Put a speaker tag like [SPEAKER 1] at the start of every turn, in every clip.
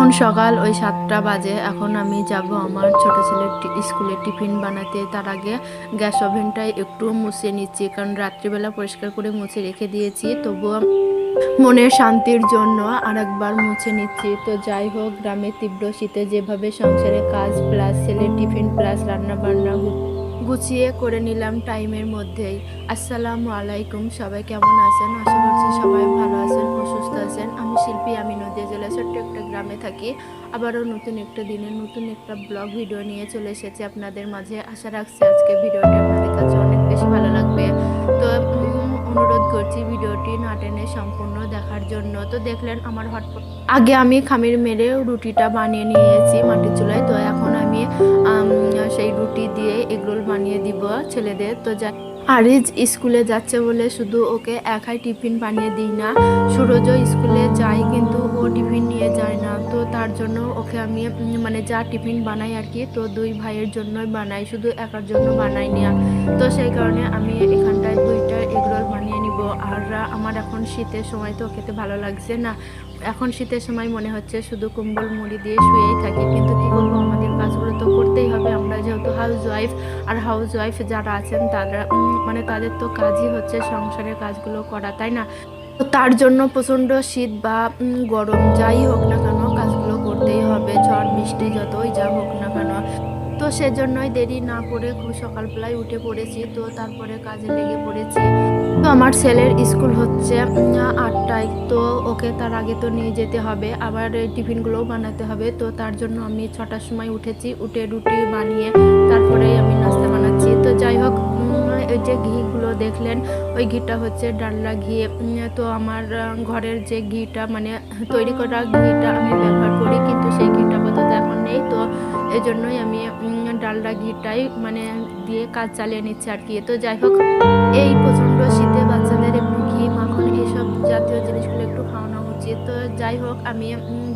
[SPEAKER 1] এখন সকাল ওই 7টা বাজে। এখন আমি যাব আমার ছোট ছেলের স্কুলে টিফিন বানাতে। তার আগে গ্যাস ওভেনটাই একটু মুছে নিচ্ছি, কারণ রাত্রিবেলা পরিষ্কার করে মুছে রেখে দিয়েছি, তবুও মনের শান্তির জন্য আরেকবার মুছে নিচ্ছি। তো যাই হোক, গ্রামের তীব্র শীতে যেভাবে সংসারের কাজ প্লাস ছেলের টিফিন প্লাস রান্না বান্না গুছিয়ে করে নিলাম টাইমের মধ্যেই। আসসালামু আলাইকুম, সবাই কেমন আছেন? আশা করছি সবাই ভালো আছেন ও সুস্থ আছেন। আমি শিল্পী, আমি নদিয়া জেলার ছোট্ট একটা গ্রামে থাকি। আবারও নতুন একটা দিনে নতুন একটা ব্লগ ভিডিও নিয়ে চলে এসেছি আপনাদের মাঝে। আশা রাখছি আজকে ভিডিওটি আপনাদের কাছে অনেক বেশি ভালো লাগবে। তো অনুরোধ করছি ভিডিওটি না টেনে সম্পূর্ণ দেখার জন্য। তো দেখলেন আমার আগে আমি খামির মেরে রুটিটা বানিয়ে নিয়েছি মাটির চুলায়। তো এখন আমি সেই রুটি দিয়ে এগরোল বানিয়ে দিব ছেলেদের। তো আরিজ স্কুলে যাচ্ছে বলে শুধু ওকে একাই টিফিন বানিয়ে দিই না, সুরজও স্কুলে যায় কিন্তু ও টিফিন নিয়ে যায় না। তো তার জন্য ওকে আমি মানে যা টিফিন বানাই আর কি, তো দুই ভাইয়ের জন্যই বানাই, শুধু একার জন্য বানাই না। তো সেই কারণে আমি এখানটায় 2টা এগরোল বানিয়ে নিব। আর আমার এখন শীতের সময় তো খেতে ভালো লাগছে না। এখন শীতের সময় মনে হচ্ছে শুধু কম্বল মুড়ি দিয়ে শুয়েই থাকি, কিন্তু কী করবো, আমাদের কাজগুলো তো করতেই হবে। আমরা যেহেতু হাউস ওয়াইফ, আর হাউস ওয়াইফ যারা আছেন তারা মানে তাদের তো কাজই হচ্ছে সংসারের কাজগুলো করা, তাই না? তো তার জন্য প্রচণ্ড শীত বা গরম যাই হোক না কেন কাজগুলো করতেই হবে, ঝড় বৃষ্টি যতই যা হোক না কেন। তো সেজন্যই দেরি না করে খুব সকালবেলায় উঠে পড়েছি। তো তারপরে কাজে লেগে পড়েছি। তো আমার ছেলের স্কুল হচ্ছে 8টায়। তো ওকে তার আগে তো নিয়ে যেতে হবে, আবার টিফিনগুলোও বানাতে হবে। তো তার জন্য আমি 6টার সময় উঠেছি, উঠে রুটি বানিয়ে তারপরে আমি নাস্তা বানাচ্ছি। তো যাই হোক, ওই যে ঘিগুলো দেখলেন, ওই ঘিটা হচ্ছে ডালডা ঘি। তো আমার ঘরের যে ঘিটা মানে তৈরি করা ঘিটা আমি ব্যবহার করি, কিন্তু সেই ঘিটা আপাতত এখন নেই। তো এই জন্যই আমি ডালডা ঘিটাই মানে দিয়ে কাজ চালিয়ে নিচ্ছি আর কি। তো যাই হোক, এই প্রচণ্ড শীতে বাচ্চাদের একটু ঘি মাখন এইসব জাতীয় জিনিসগুলো একটু খাওয়ানো উচিত। তো যাই হোক, আমি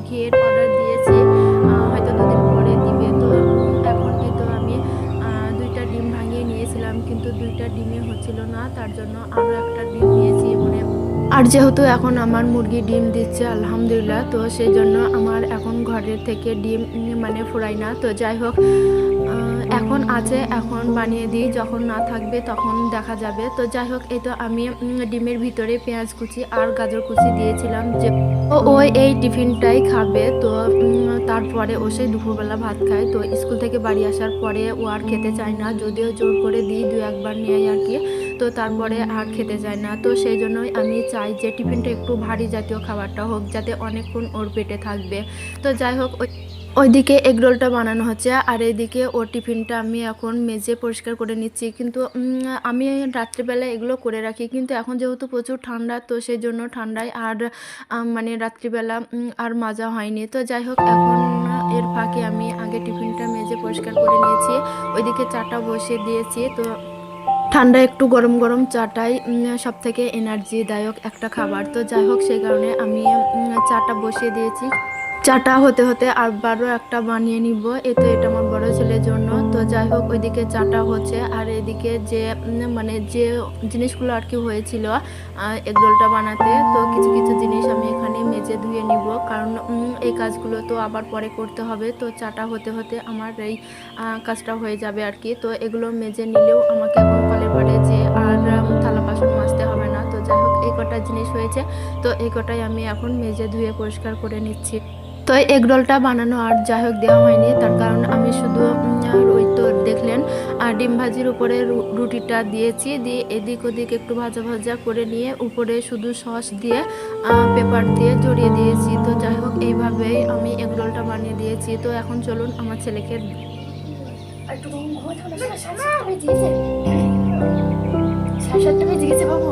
[SPEAKER 1] ঘিয়ের অর্ডার দিয়েছি, হয়তো 2 দিন পরে দিবে। তো এখন এই তো আমি 2টা ডিম ভাঙিয়ে নিয়েছিলাম, কিন্তু 2টা ডিমে হচ্ছিল না, তার জন্য আরও একটা ডিম নিয়েছি মানে। আর যেহেতু এখন আমার মুরগি ডিম দিচ্ছে আলহামদুলিল্লাহ, তো সেই জন্য আমার এখন ঘরের থেকে ডিম মানে ফুরাই না। তো যাই হোক, এখন আছে, এখন বানিয়ে দিই, যখন না থাকবে তখন দেখা যাবে। তো যাই হোক, এই তো আমি ডিমের ভিতরে পেঁয়াজ কুচি আর গাজর কুচি দিয়েছিলাম, যে ও এই টিফিনটাই খাবে। তো তারপরে ও সেই দুপুরবেলা ভাত খায়। তো স্কুল থেকে বাড়ি আসার পরে ও আর খেতে চায় না, যদিও জোর করে দিই 2-1বার নিয়ে আর কি। তো তারপরে আর খেতে চায় না। তো সেই জন্যই আমি চাই যে টিফিনটা একটু ভারী জাতীয় খাবারটা হোক, যাতে অনেকক্ষণ ওর পেটে থাকবে। তো যাই হোক, ওইদিকে এগরোলটা বানানো হচ্ছে, আর এইদিকে ওর টিফিনটা আমি এখন মেজে পরিষ্কার করে নিচ্ছি। কিন্তু আমি রাত্রিবেলা এগুলো করে রাখি, কিন্তু এখন যেহেতু প্রচুর ঠান্ডা, তো সেই জন্য ঠান্ডায় আর মানে রাত্রিবেলা আর মাজা হয়নি। তো যাই হোক, এখন এর ফাঁকে আমি আগে টিফিনটা মেজে পরিষ্কার করে নিয়েছি, ওইদিকে চাটা বসিয়ে দিয়েছি। তো ঠান্ডা একটু গরম গরম চাটাই সব থেকে এনার্জিদায়ক একটা খাবার। তো যাই হোক, সেই কারণে আমি চাটা বসিয়ে দিয়েছি। চাটা হতে হতে আবারও একটা বানিয়ে নিব, এতে এটা আমার বড় ছেলের জন্য। তো যাই হোক, ওইদিকে চাটা হচ্ছে, আর এদিকে যে মানে যে জিনিসগুলো আর কি হয়েছিল এগরোলটা বানাতে, তো কিছু কিছু জিনিস আমি এখানে মেজে ধুয়ে নিব, কারণ এই কাজগুলো তো আবার পরে করতে হবে। তো চাটা হতে হতে আমার এই কাজটা হয়ে যাবে আর কি। তো এগুলো মেজে নিলেও আমাকে এখন কলের পাড়ে যে আর থালা বাসন মাজতে হবে না। তো যাই হোক, এই কটা জিনিস হয়েছে, তো এই কটাই আমি এখন মেজে ধুয়ে পরিষ্কার করে নিচ্ছি। তো এগরোলটা বানানো আর যাই হোক দেওয়া হয়নি, তার কারণ আমি শুধু ওই তো দেখলেন ডিম ভাজির উপরে রুটিটা দিয়েছি, দিয়ে এদিক ওদিক একটু ভাজা ভাজা করে নিয়ে উপরে শুধু সস দিয়ে পেপার দিয়ে জড়িয়ে দিয়েছি। তো যাই হোক, এইভাবেই আমি এগরোলটা বানিয়ে দিয়েছি। তো এখন চলুন আমার ছেলেকে একটু সাড়ে 7টা বেজে গেছে বাবু,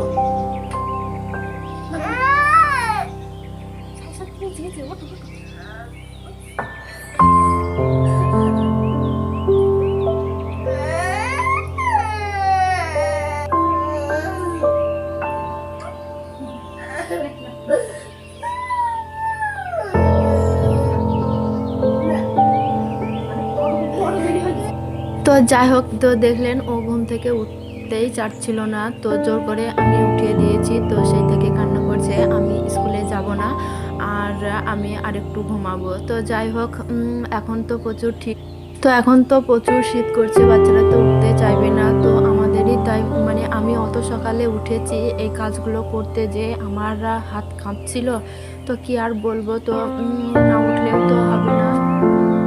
[SPEAKER 1] তো যাই হোক, তো দেখলেন ও ঘুম থেকে উঠতেই চাচ্ছিল না, তো জোর করে আমি উঠিয়ে দিয়েছি। তো সেই থেকে কান্না করছে আমি স্কুলে যাব না, আর আমি আরেকটু ঘুমাবো। তো যাই হোক, এখন তো প্রচুর এখন তো প্রচুর শীত করছে, বাচ্চারা তো উঠতে চাইবে না। তো আমাদেরই তাই, মানে আমি অত সকালে উঠেছি এই কাজগুলো করতে যে আমার হাত কাঁপছিল। তো কি আর বলবো, তো না উঠলেও তো হবে না।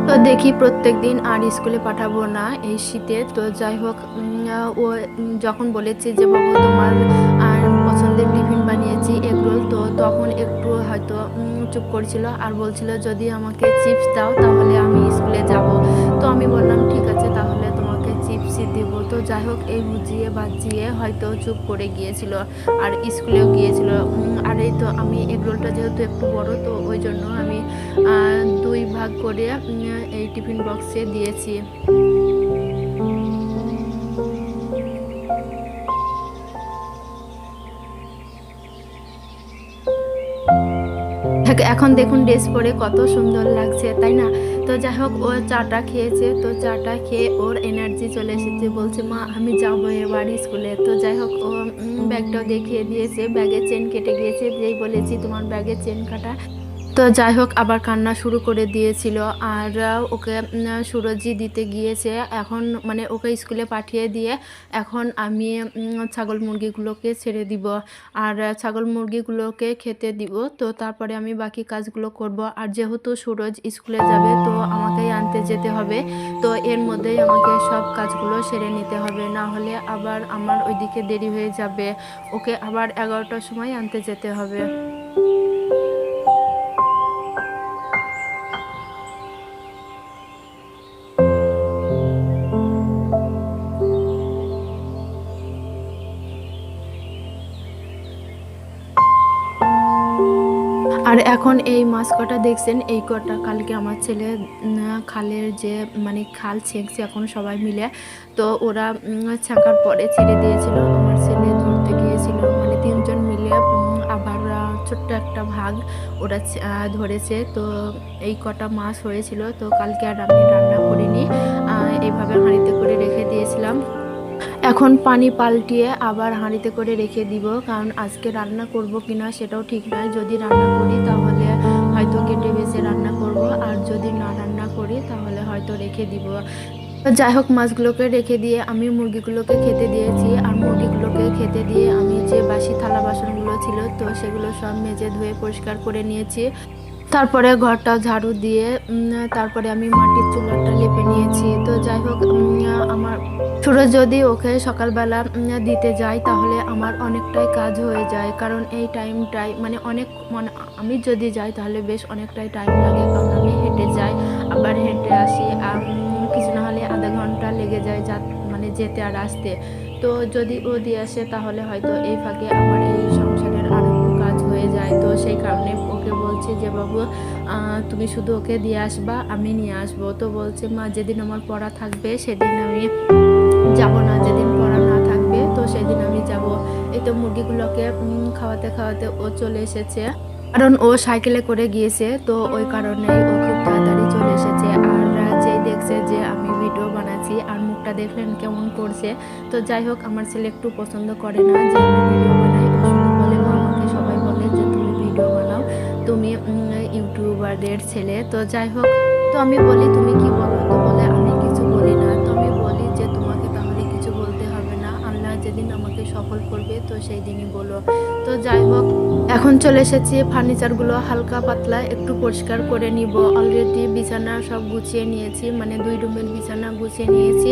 [SPEAKER 1] তো দেখি প্রত্যেকদিন আর স্কুলে পাঠাবো না এই শীতে। তো যাই হোক, ও যখন বলেছে যে বাবু তোমার পছন্দের টিফিন বানিয়েছি এগরোল, তো তখন একটু হয়তো চুপ করছিল আর বলছিল যদি আমাকে চিপস দাও তাহলে আমি স্কুলে যাব। তো আমি বললাম ঠিক আছে তাহলে তোমাকে চিপসই দিব। তো যাই হোক, এই বুঝিয়ে বাজিয়ে হয়তো চুপ করে গিয়েছিল আর স্কুলেও গিয়েছিল। আর এই তো আমি এগরোলটা যেহেতু একটু বড়, তো ওই জন্য আমি দুই ভাগ করে এই টিফিন বক্সে দিয়েছি। এখন দেখুন ড্রেস পরে কত সুন্দর লাগছে, তাই না? তো যাই হোক, ও চাটা খেয়েছে, তো চাটা খেয়ে ওর এনার্জি চলে এসেছে, বলছে মা আমি যাবো এবার স্কুলে। তো যাই হোক, ও ব্যাগটাও দেখিয়ে দিয়েছে, ব্যাগের চেন কেটে গিয়েছে, যেই বলেছি তোমার ব্যাগের চেন কাটা। তো যাই হোক, আবার কান্না শুরু করে দিয়েছিল। আর ওকে সুরজি দিতে গিয়েছে। এখন মানে ওকে স্কুলে পাঠিয়ে দিয়ে এখন আমি ছাগল মুরগিগুলোকে ছেড়ে দিব আর ছাগল মুরগিগুলোকে খেতে দিব। তো তারপরে আমি বাকি কাজগুলো করব। আর যেহেতু সুরজ স্কুলে যাবে তো আমাকেই আনতে যেতে হবে। তো এর মধ্যেই আমাকে সব কাজগুলো সেরে নিতে হবে, না হলে আবার আমার ওইদিকে দেরি হয়ে যাবে। ওকে আবার 11টার সময় আনতে যেতে হবে। আর এখন এই মাছ কটা দেখছেন, এই কটা কালকে আমার ছেলে খালের যে মানে খাল ছেঁকছে এখন সবাই মিলে। তো ওরা ছাঁকার পরে ছেড়ে দিয়েছিল, আমার ছেলে ধরতে গিয়েছিল, মানে তিনজন মিলে আবার ছোট্ট একটা ভাগ ওরা ধরেছে। তো এই কটা মাছ হয়েছিল, তো কালকে আর আমি রান্না করিনি, এইভাবে হাঁড়িতে করে রেখে দিয়েছিলাম। এখন পানি পাল্টিয়ে আবার হাঁড়িতে করে রেখে দিব, কারণ আজকে রান্না করব কিনা সেটাও ঠিক নয়। যদি রান্না করি তাহলে হয়তো কেটে বেছে রান্না করব, আর যদি না রান্না করি তাহলে হয়তো রেখে দিব। তো যাই হোক, মাছগুলোকে রেখে দিয়ে আমি মুরগিগুলোকে খেতে দিয়েছি, আর মুরগিগুলোকে খেতে দিয়ে আমি যে বাসি থালা বাসনগুলো ছিল তো সেগুলো সব মেজে ধুয়ে পরিষ্কার করে নিয়েছি। তারপরে ঘরটা ঝাড়ু দিয়ে তারপরে আমি মাটির চুলাটা লেপে নিয়েছি। তো যাই হোক, আমার সুরজ যদি ওকে সকালবেলা দিতে যাই তাহলে আমার অনেকটাই কাজ হয়ে যায়, কারণ এই টাইমটাই মানে অনেক, মানে আমি যদি যাই তাহলে বেশ অনেকটাই টাইম লাগে, কারণ আমি হেঁটে যাই আবার হেঁটে আসি, কিছু না হলে আধা ঘন্টা লেগে যায় যা মানে যেতে আর আসতে। তো যদি ও দিয়ে আসে তাহলে হয়তো এই ফাঁকে আমার এই সংসারের আরো একটু কাজ হয়ে যায়। তো সেই কারণে ওকে বলছি যে বাবু তুমি শুধু ওকে দিয়ে আসবা, আমি নিয়ে আসবো। তো বলছে মা যেদিন আমার পড়া থাকবে সেদিন আমি যাব না, যেদিন পড়া না থাকবে তো সেদিন আমি যাব। এই তো মুরগিগুলোকে খাওয়াতে খাওয়াতে ও চলে এসেছে, কারণ ও সাইকেলে করে গিয়েছে, তো ওই কারণেই ও খুব তাড়াতাড়ি চলে এসেছে। আর যেই দেখছে যে আমি ভিডিও বানাচ্ছি আর মুখটা দেখলেন কেমন করছে। তো যাই হোক, আমার ছেলে একটু পছন্দ করে না যে আমি ভিডিও বানাই, ও শুধু বলে মা আমাকে সবাই বলে যে তুমি ভিডিও বানাও, তুমি ইউটিউবারদের ছেলে। তো যাই হোক, তো আমি বলি তুমি কি বলো, তো বলে আমি কিছু বলি না। তো আমি বলি যে তোমাকে তাহলে কিছু বলতে হবে না, আল্লাহ যেদিন আমাকে সফল করবে তো সেই দিনই বলো। তো যাই হোক, এখন চলে এসেছি ফার্নিচারগুলো হালকা পাতলা একটু পরিষ্কার করে নিব। অলরেডি বিছানা সব গুছিয়ে নিয়েছি, মানে 2 রুমের বিছানা গুছিয়ে নিয়েছি।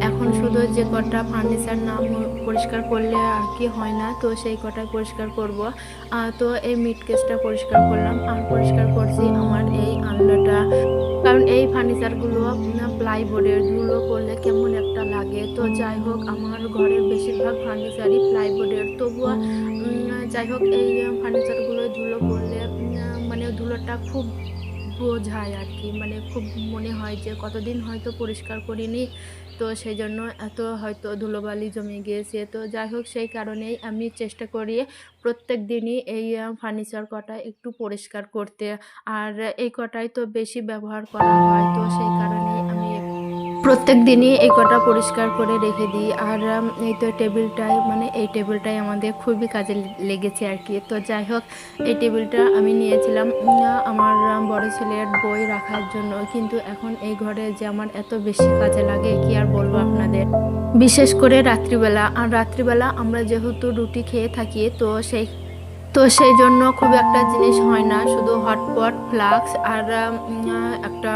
[SPEAKER 1] এখন শুধু যে কটা ফার্নিচার না পরিষ্কার করলে আর কি হয় না, তো সেই কটা পরিষ্কার করব। তো এই মিড কেসটা পরিষ্কার করলাম আর পরিষ্কার করছি আমার এই আলনাটা, কারণ এই ফার্নিচারগুলো প্লাইবোর্ডের, ধুলো পড়লে কেমন একটা লাগে। তো যাই হোক, আমার ঘরের বেশিরভাগ ফার্নিচারই প্লাইবোর্ডের, তবুও যাই হোক এই ফার্নিচারগুলো ধুলো পড়লে মানে ধুলোটা খুব বোঝায় আর কি, মানে খুব মনে হয় যে কতদিন হয়তো পরিষ্কার করিনি, তো সেই জন্য এত হয়তো ধুলোবালি জমে গিয়েছে। তো যাই হোক, সেই কারণেই আমি চেষ্টা করি প্রত্যেক দিনই এই ফার্নিচার কটা একটু পরিষ্কার করতে। আর এই কটাই তো বেশি ব্যবহার করা হয়, তো সেই কারণেই আমি প্রত্যেক দিনই এই কটা পরিষ্কার করে রেখে দিই। আর এই তো টেবিলটাই মানে এই টেবিলটাই আমাদের খুবই কাজে লেগেছে আর কি। তো যাই হোক, এই টেবিলটা আমি নিয়েছিলাম আমার বড় ছেলের বই রাখার জন্য, কিন্তু এখন এই ঘরে যে আমার এত বেশি কাজে লাগে কি আর বলবো আপনাদের। বিশেষ করে রাত্রিবেলা, আর রাত্রিবেলা আমরা যেহেতু রুটি খেয়ে থাকি, তো সেই জন্য খুব একটা জিনিস হয় না, শুধু হটপট, ফ্লাক্স আর একটা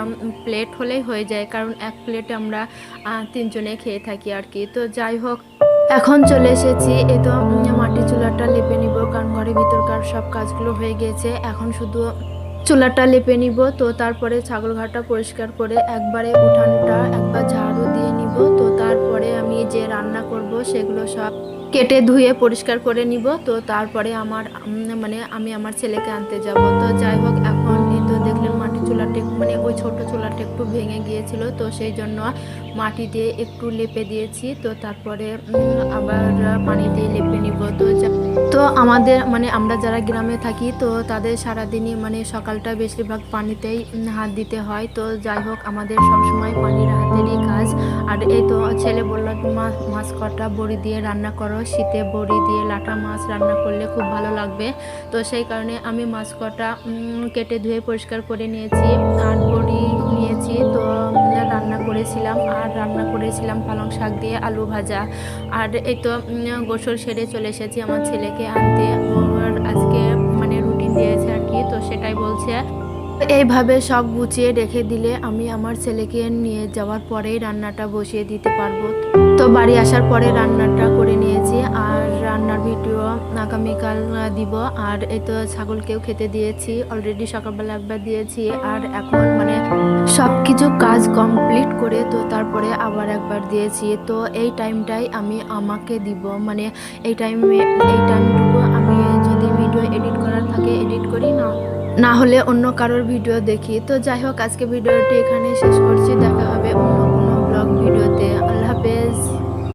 [SPEAKER 1] প্লেট হলেই হয়ে যায়, কারণ এক প্লেটে আমরা তিনজনে খেয়ে থাকি আর কি। তো যাই হোক, এখন চলে এসেছি এই তো মাটির চুলাটা লেপে নিব, কারণ ঘরের ভিতরকার সব কাজগুলো হয়ে গিয়েছে, এখন শুধু চুলাটা লেপে নিব। তো তারপরে ছাগল ঘরটা পরিষ্কার করে একবারে উঠানটা একবার ঝাড়ু দিয়ে নিব। তো তারপরে আমি যে রান্না করব সেগুলো সব কেটে ধুয়ে পরিষ্কার করে নিব। তো তারপরে মানে আমি আমার ছেলেকে আনতে যাব। তো যাই হোক, এখন এই তো দেখলেন মাটির চুলাটা মানে ওই ছোট চুলাটা একটু ভেঙে গিয়েছিল, তো সেই জন্য মাটি দিয়ে একটু লেপে দিয়েছি। তো তারপরে আবার পানি দিয়ে লেপে নিব। তো আমাদের মানে আমরা যারা গ্রামে থাকি, তো তাদের সারাদিনই মানে সকালটা বেশিরভাগ পানিতেই হাত দিতে হয়। তো যাই হোক, আমাদের সবসময় পানির হাতেরই কাজ। আর এই তো ছেলে বলল মাছ কটা বড়ি দিয়ে রান্না করো, শীতে বড়ি দিয়ে লাটা মাছ রান্না করলে খুব ভালো লাগবে। তো সেই কারণে আমি মাছ কটা কেটে ধুয়ে পরিষ্কার করে নিয়েছি আর বড়ি নিয়েছি। তো রান্না করেছিলাম পালং শাক দিয়ে আলু ভাজা। আর এই তো গোসল সেরে চলে এসেছি আমার ছেলেকে আনতে। ওর আজকে মানে রুটিন দিয়েছে আর কি, তো সেটাই বলছে। এইভাবে সব গুছিয়ে রেখে দিলে আমি আমার ছেলেকে নিয়ে যাওয়ার পরেই রান্নাটা বসিয়ে দিতে পারবো। তো বাড়ি আসার পরে রান্নাটা করে নিয়েছি, আর রান্নার ভিডিও আগামীকাল দিব। আর এই তো ছাগলকেও খেতে দিয়েছি, অলরেডি সকালবেলা একবার দিয়েছি। আর এখন মানে সব কিছু কাজ কমপ্লিট করে তো তারপরে আবার একবার দিয়েছি। তো এই টাইমটাই আমি আমাকে দিব, মানে এই টাইমটুকু আমি যদি ভিডিও এডিট করার থাকে এডিট করি, না হলে অন্য কারোর ভিডিও দেখি। তো যাই হোক, আজকে ভিডিওটি এখানে শেষ করছি। দেখা